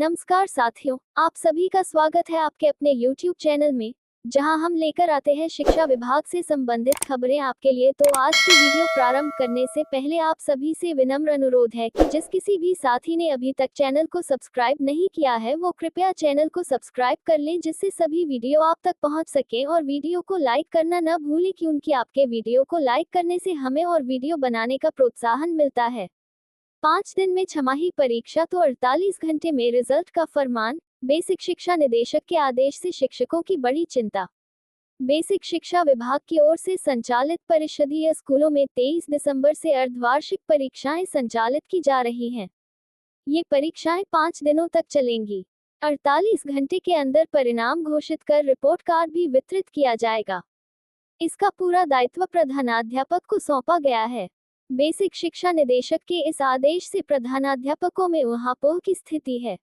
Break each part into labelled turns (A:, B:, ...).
A: नमस्कार साथियों, आप सभी का स्वागत है आपके अपने YouTube चैनल में, जहां हम लेकर आते हैं शिक्षा विभाग से संबंधित खबरें आपके लिए। तो आज की वीडियो प्रारंभ करने से पहले आप सभी से विनम्र अनुरोध है कि जिस किसी भी साथी ने अभी तक चैनल को सब्सक्राइब नहीं किया है वो कृपया चैनल को सब्सक्राइब कर लें, जिससे सभी वीडियो आप तक पहुंच सके। और वीडियो को लाइक करना न भूलें, क्योंकि आपके वीडियो को लाइक करने से हमें और वीडियो बनाने का प्रोत्साहन मिलता है। 5 दिन में छमाही परीक्षा तो 48 घंटे में रिजल्ट का फरमान। बेसिक शिक्षा निदेशक के आदेश से शिक्षकों की बड़ी चिंता। बेसिक शिक्षा विभाग की ओर से संचालित परिषदीय स्कूलों में 23 दिसंबर से अर्धवार्षिक परीक्षाएं संचालित की जा रही हैं। ये परीक्षाएं 5 दिनों तक चलेंगी। 48 घंटे के अंदर परिणाम घोषित कर रिपोर्ट कार्ड भी वितरित किया जाएगा। इसका पूरा दायित्व प्रधानाध्यापक को सौंपा गया है। बेसिक शिक्षा निदेशक के इस आदेश से प्रधानाध्यापकों में ऊहापोह की स्थिति है।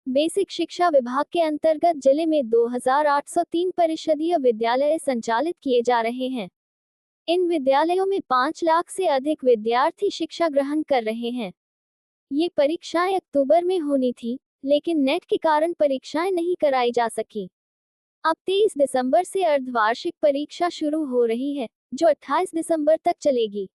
A: बेसिक शिक्षा विभाग के अंतर्गत जिले में 2803 परिषदीय विद्यालय संचालित किए जा रहे हैं। इन विद्यालयों में 5 लाख से अधिक विद्यार्थी शिक्षा ग्रहण कर रहे हैं। ये परीक्षाएं अक्टूबर में होनी थी, लेकिन नेट के कारण परीक्षाएं नहीं कराई जा सकी। अब 23 दिसंबर से अर्धवार्षिक परीक्षा शुरू हो रही है, जो 28 दिसंबर तक चलेगी।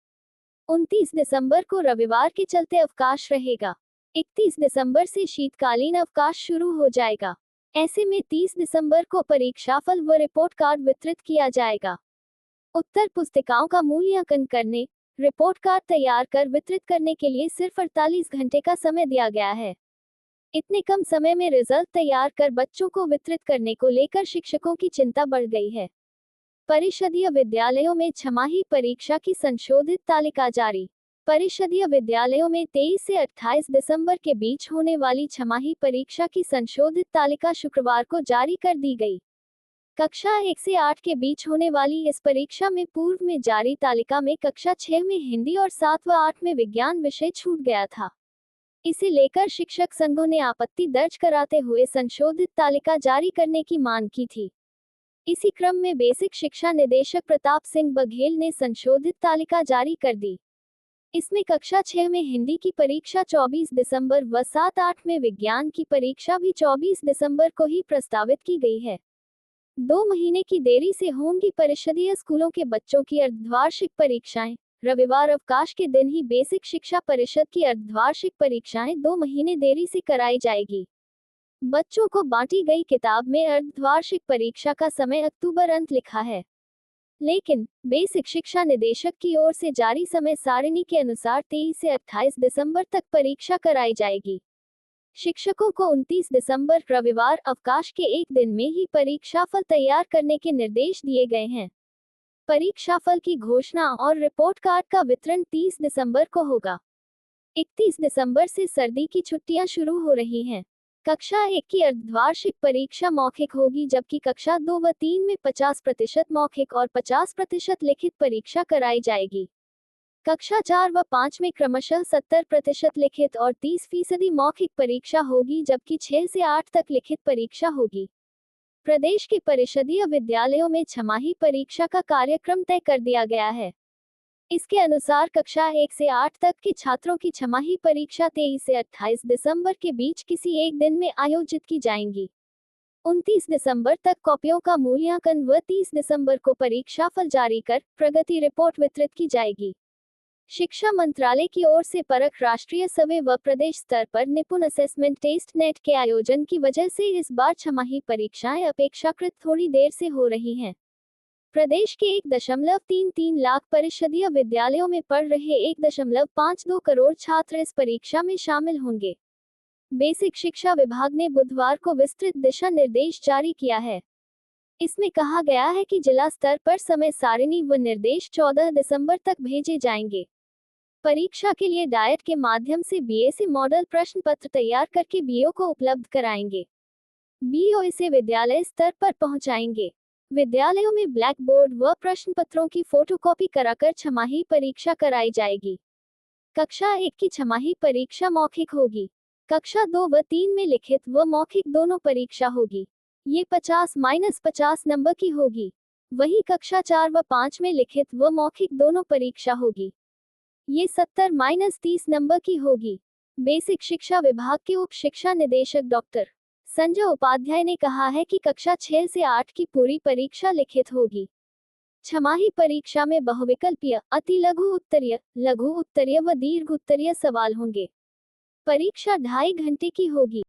A: 29 दिसंबर को रविवार के चलते अवकाश रहेगा। 31 दिसंबर से शीतकालीन अवकाश शुरू हो जाएगा। ऐसे में 30 दिसंबर को परीक्षाफल व रिपोर्ट कार्ड वितरित किया जाएगा। उत्तर पुस्तिकाओं का मूल्यांकन करने, रिपोर्ट कार्ड तैयार कर वितरित करने के लिए सिर्फ 48 घंटे का समय दिया गया है। इतने कम समय में रिजल्ट तैयार कर बच्चों को वितरित करने को लेकर शिक्षकों की चिंता बढ़ गई है। परिषदीय विद्यालयों में छमाही परीक्षा की संशोधित तालिका जारी। परिषदीय विद्यालयों में 23 से 28 दिसंबर के बीच होने वाली छमाही परीक्षा की संशोधित तालिका शुक्रवार को जारी कर दी गई। कक्षा 1 से 8 के बीच होने वाली इस परीक्षा में पूर्व में जारी तालिका में कक्षा 6 में हिंदी और 7 व 8 में विज्ञान विषय छूट गया था। इसे लेकर शिक्षक संघों ने आपत्ति दर्ज कराते हुए संशोधित तालिका जारी करने की मांग की थी। इसी क्रम में बेसिक शिक्षा निदेशक प्रताप सिंह बघेल ने संशोधित तालिका जारी कर दी। इसमें कक्षा 6 में हिंदी की परीक्षा 24 दिसंबर व 7-8 में विज्ञान की परीक्षा भी 24 दिसंबर को ही प्रस्तावित की गई है। 2 महीने की देरी से होंगी परिषदीय स्कूलों के बच्चों की अर्धवार्षिक परीक्षाएं। रविवार अवकाश के दिन ही बेसिक शिक्षा परिषद की अर्धवार्षिक परीक्षाएं 2 महीने देरी से कराई जाएगी। बच्चों को बांटी गई किताब में अर्धवार्षिक परीक्षा का समय अक्टूबर अंत लिखा है, लेकिन बेसिक शिक्षा निदेशक की ओर से जारी समय सारिणी के अनुसार 23 से 28 दिसंबर तक परीक्षा कराई जाएगी। शिक्षकों को 29 दिसंबर रविवार अवकाश के एक दिन में ही परीक्षाफल तैयार करने के निर्देश दिए गए हैं। परीक्षाफल की घोषणा और रिपोर्ट कार्ड का वितरण 30 दिसंबर को होगा। 31 दिसंबर से सर्दी की छुट्टियां शुरू हो रही हैं। कक्षा 1 की अर्धवार्षिक परीक्षा मौखिक होगी, जबकि कक्षा 2 व 3 में 50% मौखिक और 50% लिखित परीक्षा कराई जाएगी। कक्षा 4 व 5 में क्रमशः 70% लिखित और 30% मौखिक परीक्षा होगी, जबकि 6 से 8 तक लिखित परीक्षा होगी। प्रदेश के परिषदीय विद्यालयों में छमाही परीक्षा का कार्यक्रम तय कर दिया गया है। इसके अनुसार कक्षा 1 से 8 तक के छात्रों की छमाही परीक्षा 23 से 28 दिसंबर के बीच किसी एक दिन में आयोजित की जाएंगी। 29 दिसंबर तक कॉपियों का मूल्यांकन व 30 दिसंबर को परीक्षाफल जारी कर प्रगति रिपोर्ट वितरित की जाएगी। शिक्षा मंत्रालय की ओर से परख राष्ट्रीय सर्वे व प्रदेश स्तर पर निपुण असेसमेंट टेस्ट नेट के आयोजन की वजह से इस बार छमाही परीक्षाएं अपेक्षाकृत थोड़ी देर से हो रही हैं। प्रदेश के 1.33 लाख परिषदीय विद्यालयों में पढ़ रहे 1.52 करोड़ छात्र इस परीक्षा में शामिल होंगे। बेसिक शिक्षा विभाग ने बुधवार को विस्तृत दिशा निर्देश जारी किया है। इसमें कहा गया है कि जिला स्तर पर समय सारिणी व निर्देश 14 दिसंबर तक भेजे जाएंगे। परीक्षा के लिए डायट के माध्यम से बीएससी मॉडल प्रश्न पत्र तैयार करके बीओ को उपलब्ध कराएंगे। बीओ इसे विद्यालय स्तर पर पहुंचाएंगे। विद्यालयों में ब्लैक बोर्ड व प्रश्न पत्रों की फोटोकॉपी कराकर छमाही परीक्षा कराई जाएगी। कक्षा 1 की छमाही परीक्षा मौखिक होगी। कक्षा 2 व 3 में लिखित व मौखिक दोनों परीक्षा होगी। ये 50-50 नंबर की होगी। वही कक्षा 4 व 5 में लिखित व मौखिक दोनों परीक्षा होगी। ये 70-30 नंबर की होगी। बेसिक शिक्षा विभाग के उप शिक्षा निदेशक डॉक्टर संजय उपाध्याय ने कहा है कि कक्षा 6 से 8 की पूरी परीक्षा लिखित होगी। छमाही परीक्षा में बहुविकल्पीय, अति लघु उत्तरीय व दीर्घ उत्तरीय सवाल होंगे। परीक्षा 2.5 घंटे की होगी।